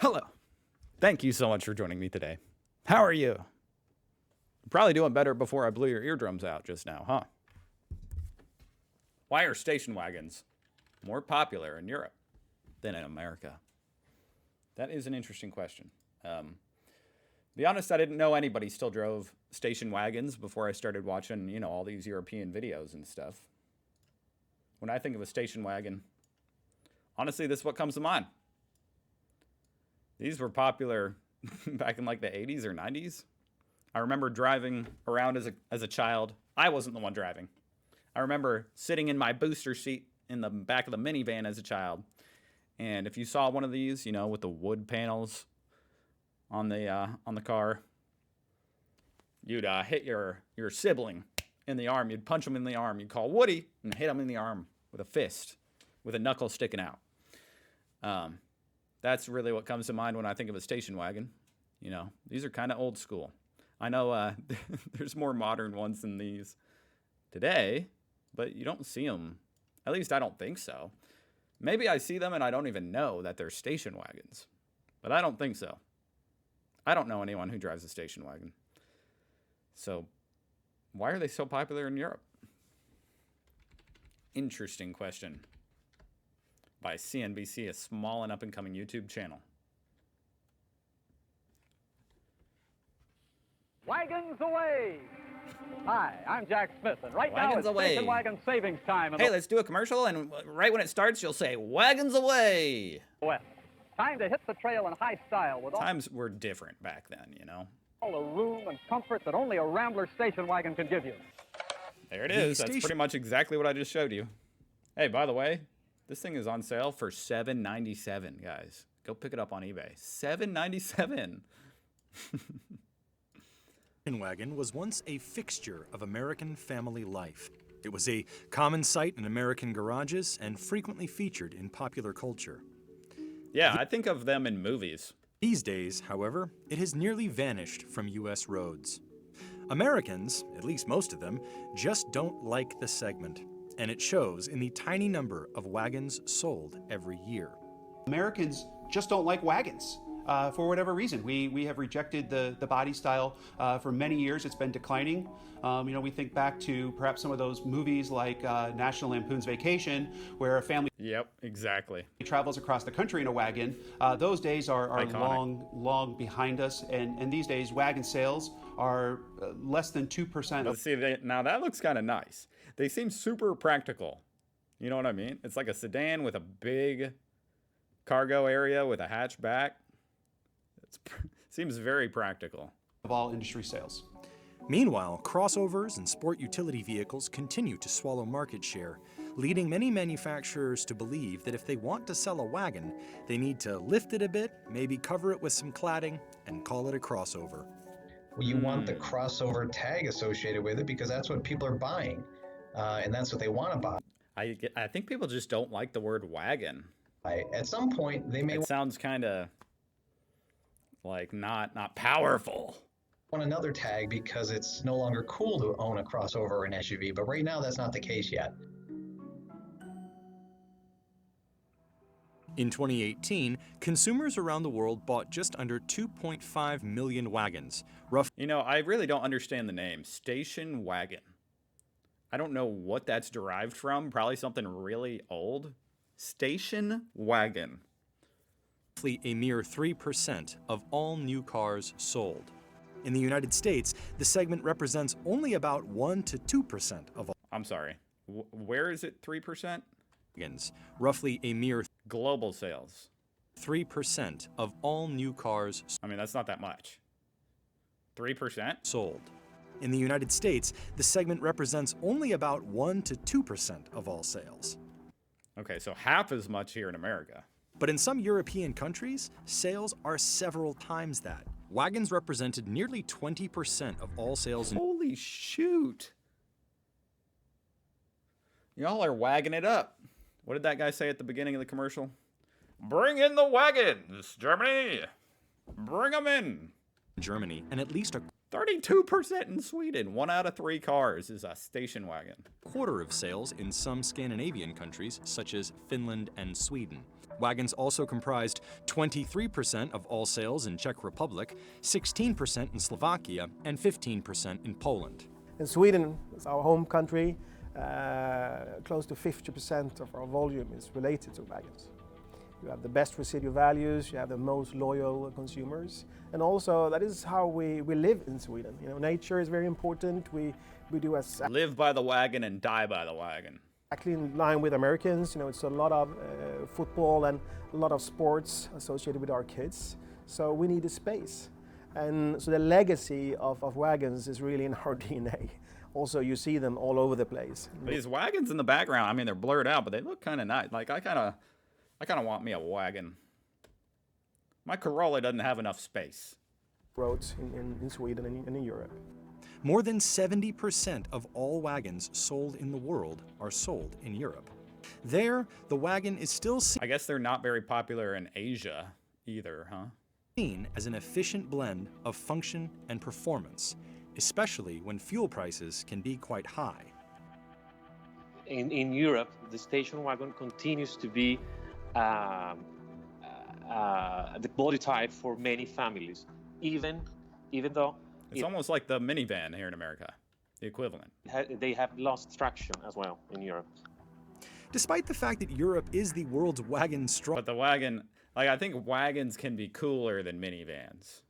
Hello. Thank you so much for joining me today. How are you? Probably doing better before I blew your eardrums out just now, huh? Why are station wagons more popular in Europe than in America? That is an interesting question. Be honest, I didn't know anybody still drove station wagons before I started watching, all these European videos and stuff. When I think of a station wagon, honestly, this is what comes to mind. These were popular back in like the 80s or 90s. I remember driving around as a child. I wasn't the one driving. I remember sitting in my booster seat in the back of the minivan as a child. And if you saw one of these, with the wood panels on the car, you'd hit your sibling in the arm. You'd punch him in the arm. You'd call Woody and hit him in the arm with a fist, with a knuckle sticking out. That's really what comes to mind when I think of a station wagon. These are kind of old school. I know there's more modern ones than these today, but you don't see them. At least I don't think so. Maybe I see them and I don't even know that they're station wagons, but I don't think so. I don't know anyone who drives a station wagon. So why are they so popular in Europe? Interesting question by CNBC, a small and up-and-coming YouTube channel. Wagons away! Hi, I'm Jack Smith, and right Wagons now it's away. station wagon savings time in Hey, let's do a commercial, and right when it starts, you'll say, "Wagons away!" the West. Time to hit the trail in high style with Times were different back then, all the room and comfort that only a Rambler station wagon can give you. There it is. That's pretty much exactly what I just showed you. Hey, by the way, this thing is on sale for $797, guys. Go pick it up on eBay. $797. Wagon was once a fixture of American family life. It was a common sight in American garages and frequently featured in popular culture. Yeah, I think of them in movies. These days, however, it has nearly vanished from U.S. roads. Americans, at least most of them, just don't like the segment, and it shows in the tiny number of wagons sold every year. Americans just don't like wagons. For whatever reason. We have rejected the body style for many years. It's been declining. We think back to perhaps some of those movies like National Lampoon's Vacation, where a family Yep, exactly. travels across the country in a wagon. Those days are long behind us, and these days wagon sales are less than 2%. Let's see, now that looks kind of nice. They seem super practical. You know what I mean? It's like a sedan with a big cargo area with a hatchback. Seems very practical. Of all industry sales. Meanwhile, crossovers and sport utility vehicles continue to swallow market share, leading many manufacturers to believe that if they want to sell a wagon, they need to lift it a bit, maybe cover it with some cladding, and call it a crossover. Well, you want the crossover tag associated with it because that's what people are buying, and that's what they want to buy. I think people just don't like the word wagon. At some point, they may It sounds kind of like not powerful. want another tag because it's no longer cool to own a crossover or an SUV, but right now that's not the case yet. In 2018, consumers around the world bought just under 2.5 million wagons, I really don't understand the name station wagon. I don't know what that's derived from. Probably something really old. Station wagon. roughly a mere 3% of all new cars sold. In the United States, the segment represents only about 1 to 2% of all I'm sorry. Where is it 3%? wagons, roughly a mere Global sales. 3% of all new cars I mean, that's not that much. 3%? sold. In the United States, the segment represents only about 1 to 2% of all sales. Okay, so half as much here in America. But in some European countries, sales are several times that. Wagons represented nearly 20% of all sales in Holy shoot. Y'all are wagging it up. What did that guy say at the beginning of the commercial? Bring in the wagons, Germany. Bring them in. Germany, and at least 32% in Sweden. 1 out of 3 cars is a station wagon. Quarter of sales in some Scandinavian countries, such as Finland and Sweden. Wagons also comprised 23% of all sales in Czech Republic, 16% in Slovakia, and 15% in Poland. In Sweden, it's our home country, close to 50% of our volume is related to wagons. You have the best residual values, you have the most loyal consumers, and also that is how we live in Sweden. You know, nature is very important. We do as Live by the wagon and die by the wagon. exactly in line with Americans. You know, it's a lot of football and a lot of sports associated with our kids. So we need a space. And so the legacy of wagons is really in our DNA. Also, you see them all over the place. These wagons in the background, I mean, they're blurred out, but they look kind of nice. Like, I kind of want me a wagon. My Corolla doesn't have enough space. Roads in Sweden and in Europe. More than 70% of all wagons sold in the world are sold in Europe. There, the wagon is still I guess they're not very popular in Asia either, huh? seen as an efficient blend of function and performance, especially when fuel prices can be quite high. In Europe, the station wagon continues to be the body type for many families, even though It's almost like the minivan here in America, the equivalent. they have lost traction as well in Europe. Despite the fact that Europe is the world's wagon strong, But the wagon, like, I think wagons can be cooler than minivans.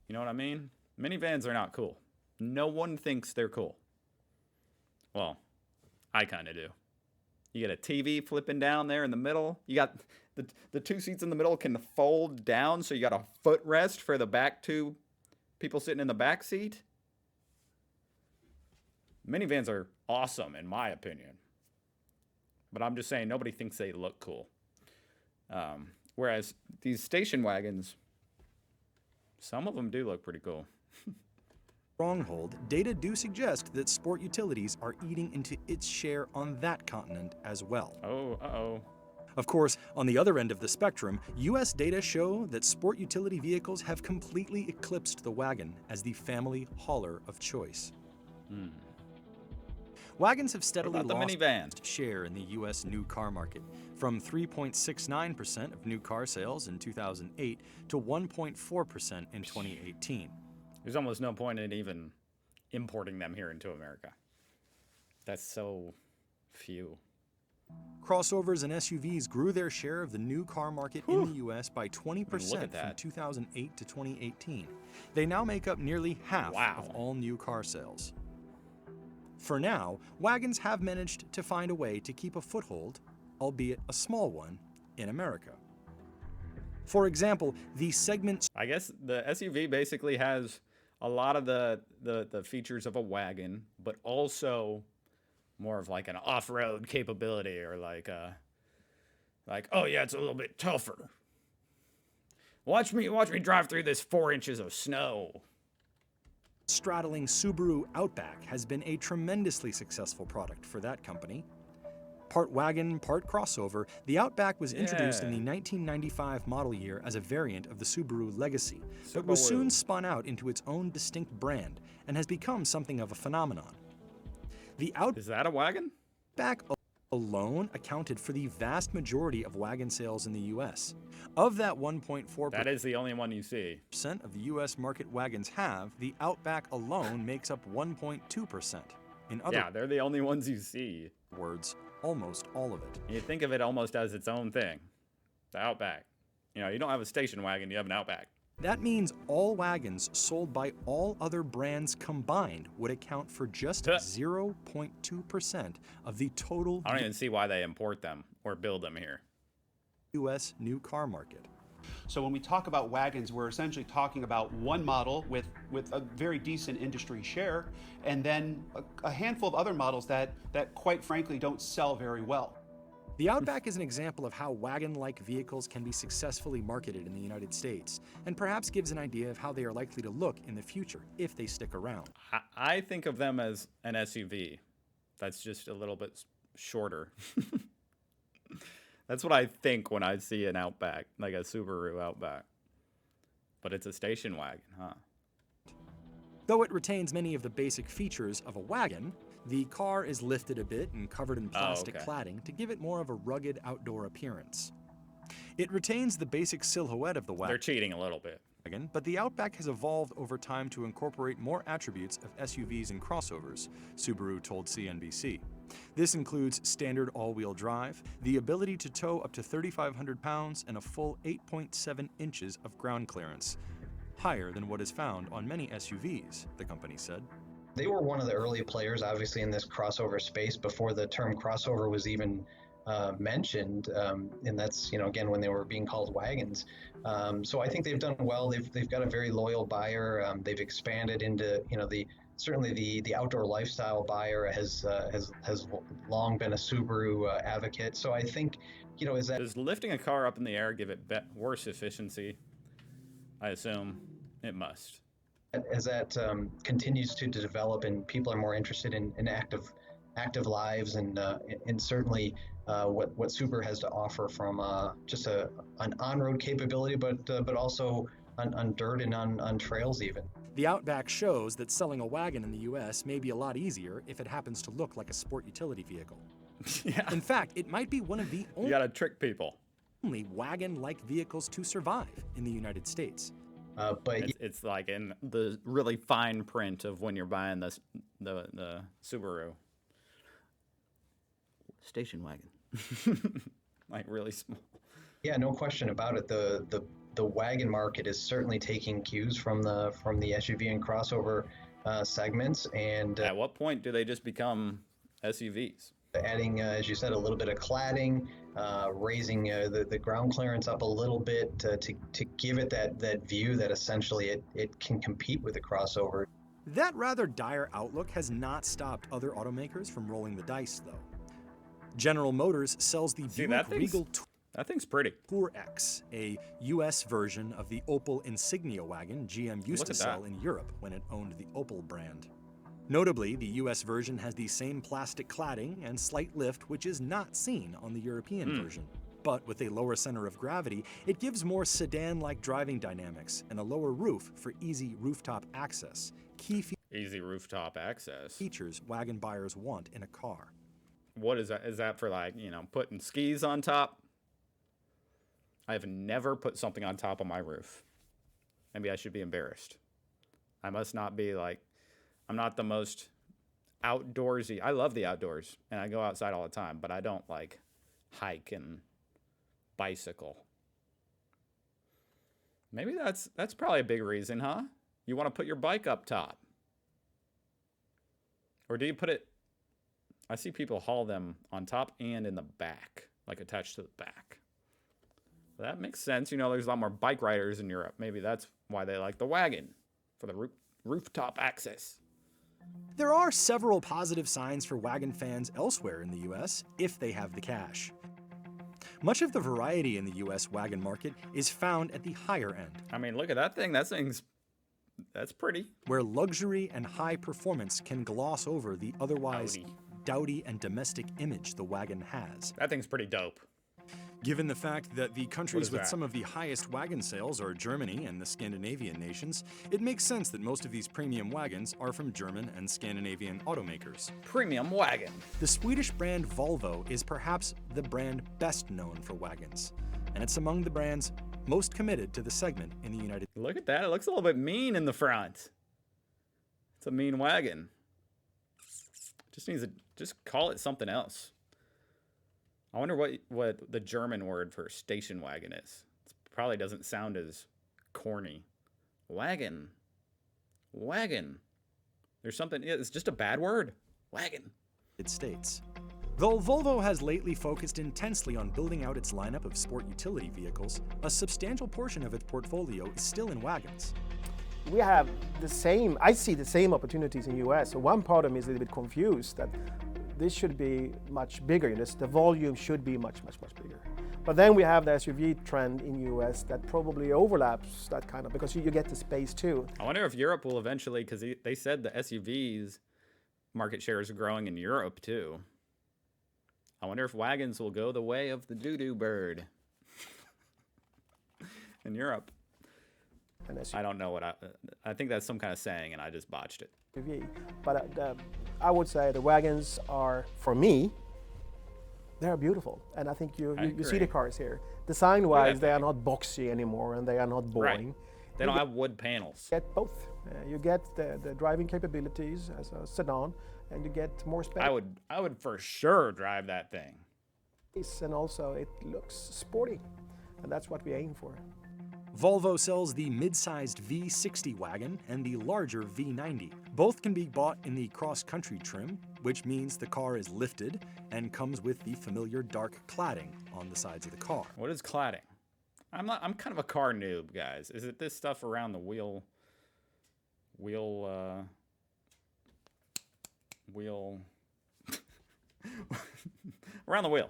You know what I mean? Minivans are not cool. No one thinks they're cool. Well, I kind of do. You get a TV flipping down there in the middle. You got the 2 seats in the middle can fold down, so you got a footrest for the back 2 people sitting in the back seat. Minivans are awesome, in my opinion. But I'm just saying, nobody thinks they look cool. Whereas these station wagons, some of them do look pretty cool. stronghold, data do suggest that sport utilities are eating into its share on that continent as well. Oh, uh-oh. Of course, on the other end of the spectrum, US data show that sport utility vehicles have completely eclipsed the wagon as the family hauler of choice. Wagons have steadily What about the lost minivan? share in the US new car market, from 3.69% of new car sales in 2008 to 1.4% in 2018. There's almost no point in even importing them here into America. That's so few. Crossovers and SUVs grew their share of the new car market in the US by 20% Look at from that. 2008 to 2018. They now make up nearly half Wow. of all new car sales. For now, wagons have managed to find a way to keep a foothold, albeit a small one, in America. For example, the segment I guess the SUV basically has a lot of the features of a wagon, but also more of like an off-road capability, or like oh yeah, it's a little bit tougher. Watch me drive through this 4 inches of snow. straddling Subaru Outback has been a tremendously successful product for that company. Part wagon, part crossover, the Outback was introduced in the 1995 model year as a variant of the Subaru Legacy, but was soon spun out into its own distinct brand and has become something of a phenomenon. The Is that a wagon? Outback alone accounted for the vast majority of wagon sales in the US. Of that 1.4%, That is the only one you see. of the US market wagons have, the Outback alone makes up 1.2%. In other Yeah, they're the only ones you see. words, almost all of it. You think of it almost as its own thing. The Outback. You know, you don't have a station wagon, you have an Outback. That means all wagons sold by all other brands combined would account for just 0.2% of the total I don't even see why they import them or build them here. US new car market. So when we talk about wagons, we're essentially talking about one model with a very decent industry share, and then a handful of other models that quite frankly don't sell very well. The Outback is an example of how wagon-like vehicles can be successfully marketed in the United States, and perhaps gives an idea of how they are likely to look in the future if they stick around. I think of them as an SUV. That's just a little bit shorter. That's what I think when I see an Outback, like a Subaru Outback. But it's a station wagon, huh? Though it retains many of the basic features of a wagon, the car is lifted a bit and covered in plastic okay. cladding to give it more of a rugged outdoor appearance. It retains the basic silhouette of the They're wagon, cheating a little bit. but the Outback has evolved over time to incorporate more attributes of SUVs and crossovers, Subaru told CNBC. This includes standard all-wheel drive, the ability to tow up to 3,500 pounds, and a full 8.7 inches of ground clearance, higher than what is found on many SUVs, the company said. They were one of the early players, obviously, in this crossover space before the term crossover was even mentioned, and that's, again, when they were being called wagons. So I think they've done well. They've got a very loyal buyer. They've expanded into, certainly the outdoor lifestyle buyer has long been a Subaru advocate. So I think, Does lifting a car up in the air give it worse efficiency? I assume it must. as that continues to develop and people are more interested in active lives and certainly what Subaru has to offer from just an on-road capability, but also on dirt and on trails even. The Outback shows that selling a wagon in the US may be a lot easier if it happens to look like a sport utility vehicle. Yeah. In fact, it might be one of the You gotta trick people. only wagon-like vehicles to survive in the United States. But It's like in the really fine print of when you're buying the Subaru station wagon, like really small. yeah, no question about it. The wagon market is certainly taking cues from the SUV and crossover segments, and At what point do they just become SUVs? adding, as you said, a little bit of cladding, raising the ground clearance up a little bit to give it that view that essentially it can compete with the crossover. That rather dire outlook has not stopped other automakers from rolling the dice, though. General Motors sells the See, Buick Regal that thing's pretty. Tour X, a U.S. version of the Opel Insignia wagon GM used Look to at sell that. in Europe when it owned the Opel brand. Notably, the U.S. version has the same plastic cladding and slight lift, which is not seen on the European version. But with a lower center of gravity, it gives more sedan-like driving dynamics and a lower roof for easy rooftop access, key Easy rooftop access. features wagon buyers want in a car. What is that? Is that for, like, putting skis on top? I have never put something on top of my roof. Maybe I should be embarrassed. I must not be I'm not the most outdoorsy. I love the outdoors and I go outside all the time, but I don't hike and bicycle. Maybe that's probably a big reason, huh? You want to put your bike up top. Or do you put it, I see people haul them on top and in the back, attached to the back. That makes sense. There's a lot more bike riders in Europe. Maybe that's why they like the wagon, for the rooftop access. There are several positive signs for wagon fans elsewhere in the U.S. if they have the cash. Much of the variety in the U.S. wagon market is found at the higher end, I mean, look at that thing. That's pretty. where luxury and high performance can gloss over the otherwise Howdy. dowdy and domestic image the wagon has. That thing's pretty dope. Given the fact that the countries is with that? some of the highest wagon sales are Germany and the Scandinavian nations, it makes sense that most of these premium wagons are from German and Scandinavian automakers. Premium wagon. The Swedish brand Volvo is perhaps the brand best known for wagons, and it's among the brands most committed to the segment in the United States. Look at that. It looks a little bit mean in the front. It's a mean wagon. Just call it something else. I wonder what the German word for station wagon is. It probably doesn't sound as corny. Wagon. There's something, it's just a bad word. Wagon. States. Though Volvo has lately focused intensely on building out its lineup of sport utility vehicles, a substantial portion of its portfolio is still in wagons. We have I see the same opportunities in US. So one part of me is a little bit confused that this should be much bigger. The volume should be much bigger. But then we have the SUV trend in US that probably overlaps that kind of, because you get the space too. I wonder if Europe will eventually, because they said the SUVs market shares are growing in Europe too. I wonder if wagons will go the way of the doo-doo bird in Europe. an I don't know what I think that's some kind of saying, and I just botched it. SUV. But I would say the wagons are, for me, they're beautiful. And I think you see the agree. cars here. Design-wise, they are thing. not boxy anymore, and they are not boring. They don't have wood panels. You get both. You get the driving capabilities as a sedan, and you get more space. I would for sure drive that thing. And also it looks sporty, and that's what we aim for. Volvo sells the mid-sized V60 wagon and the larger V90. Both can be bought in the cross-country trim, which means the car is lifted and comes with the familiar dark cladding on the sides of the car. What is cladding? I'm kind of a car noob, guys. Is it this stuff around the wheel around the wheel?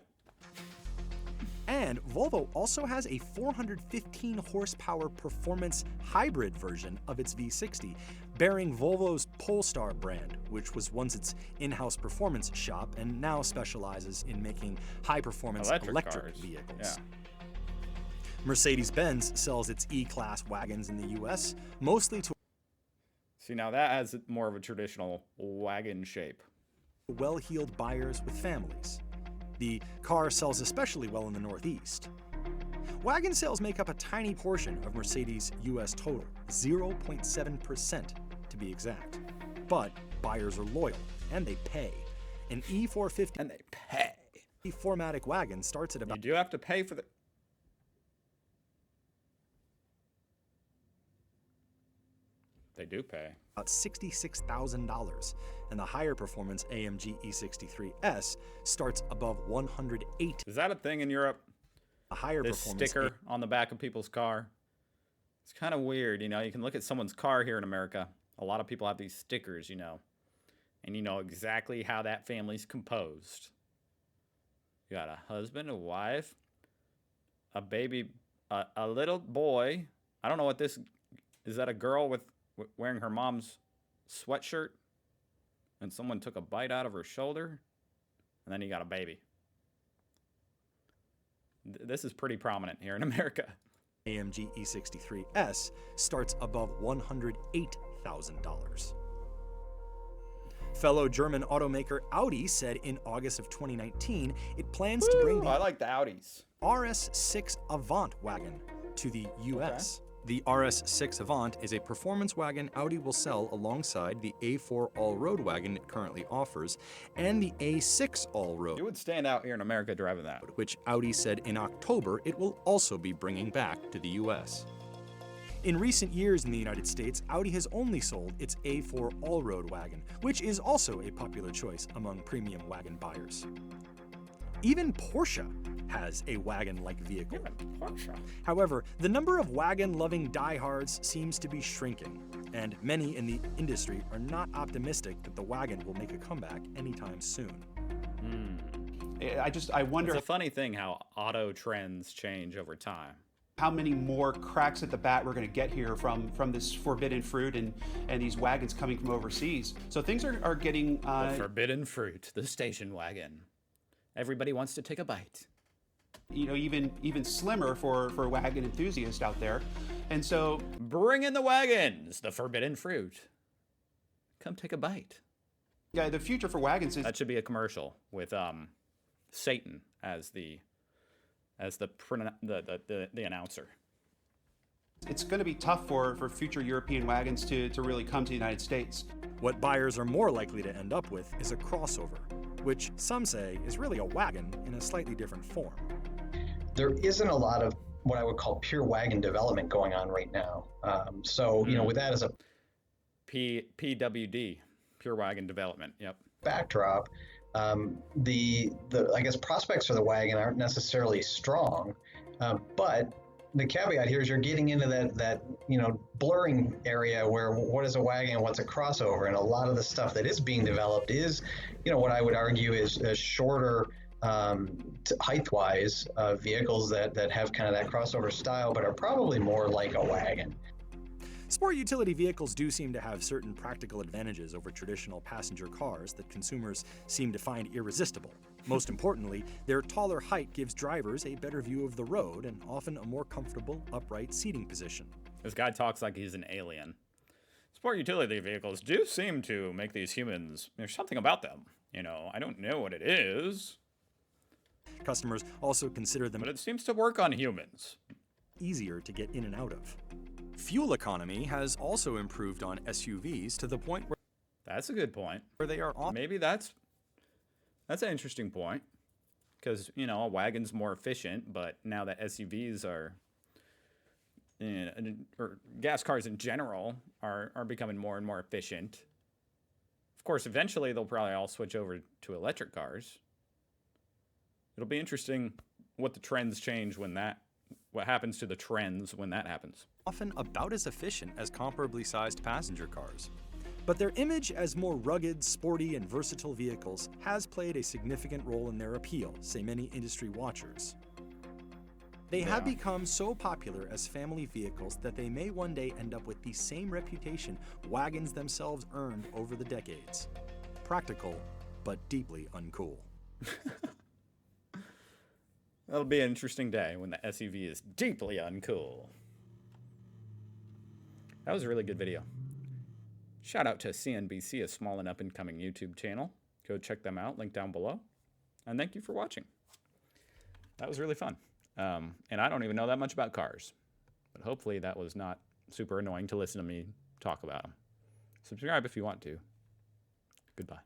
And Volvo also has a 415 horsepower performance hybrid version of its V60, bearing Volvo's Polestar brand, which was once its in-house performance shop and now specializes in making high-performance electric cars. vehicles. Yeah. Mercedes-Benz sells its E-Class wagons in the US, mostly to See, now that has more of a traditional wagon shape. well-heeled buyers with families. The car sells especially well in the Northeast. Wagon sales make up a tiny portion of Mercedes' US total, 0.7% to be exact. But buyers are loyal, and they pay. An E450 And they pay. 4MATIC wagon starts at You about do have to pay for the... They do pay. $66,000, and the higher performance AMG E63S starts above $108,000. Is that a thing in Europe? A higher This performance sticker on the back of people's car? It's kind of weird, you know? You can look at someone's car here in America. A lot of people have these stickers, you know. And you know exactly how that family's composed. You got a husband, a wife, a baby, a little boy. I don't know what this... Is that a girl with wearing her mom's sweatshirt? And someone took a bite out of her shoulder? And then you got a baby. This is pretty prominent here in America. AMG E63S starts above $108,000. Fellow German automaker Audi said in August of 2019 it plans to bring I the like the Audis. RS6 Avant wagon to the US. The RS6 Avant is a performance wagon Audi will sell alongside the A4 all-road wagon it currently offers and the A6 all-road, You would stand out here in America driving that. which Audi said in October it will also be bringing back to the US. In recent years in the United States, Audi has only sold its A4 all-road wagon, which is also a popular choice among premium wagon buyers. Even Porsche has a wagon-like vehicle. However, the number of wagon-loving diehards seems to be shrinking, and many in the industry are not optimistic that the wagon will make a comeback anytime soon. I wonder It's a funny thing how auto trends change over time. how many more cracks at the bat we're going to get here from this forbidden fruit and these wagons coming from overseas. So things are getting The forbidden fruit, the station wagon. Everybody wants to take a bite. even slimmer for wagon enthusiasts out there. And so Bring in the wagons, the forbidden fruit. Come take a bite. yeah, the future for wagons is That should be a commercial with Satan as the announcer. it's going to be tough for future European wagons to really come to the United States. What buyers are more likely to end up with is a crossover, which some say is really a wagon in a slightly different form. There isn't a lot of what I would call pure wagon development going on right now. With that as a PWD, Pure Wagon Development. Yep. backdrop, the I guess prospects for the wagon aren't necessarily strong, but the caveat here is you're getting into that blurring area where what is a wagon and what's a crossover, and a lot of the stuff that is being developed is what I would argue is shorter height-wise vehicles that have kind of that crossover style, but are probably more like a wagon. Sport utility vehicles do seem to have certain practical advantages over traditional passenger cars that consumers seem to find irresistible. Most importantly, their taller height gives drivers a better view of the road and often a more comfortable, upright seating position. This guy talks like he's an alien. Sport utility vehicles do seem to make these humans... There's something about them. You know, I don't know what it is. Customers also consider them But it seems to work on humans. easier to get in and out of. Fuel economy has also improved on SUVs to the point That's a good point. where they are often Maybe that's an interesting point. Because, you know, a wagon's more efficient, but now that SUVs are... or gas cars in general are becoming more and more efficient. Of course, eventually they'll probably all switch over to electric cars. It'll be interesting what the trends change when that... What happens to the trends when that happens. often about as efficient as comparably sized passenger cars. But their image as more rugged, sporty, and versatile vehicles has played a significant role in their appeal, say many industry watchers. They have become so popular as family vehicles that they may one day end up with the same reputation wagons themselves earned over the decades. Practical, but deeply uncool. That'll be an interesting day when the SUV is deeply uncool. That was a really good video. Shout out to CNBC, a small and up-and-coming YouTube channel. Go check them out, link down below. And thank you for watching. That was really fun. And I don't even know that much about cars. But hopefully that was not super annoying to listen to me talk about them. Subscribe if you want to. Goodbye.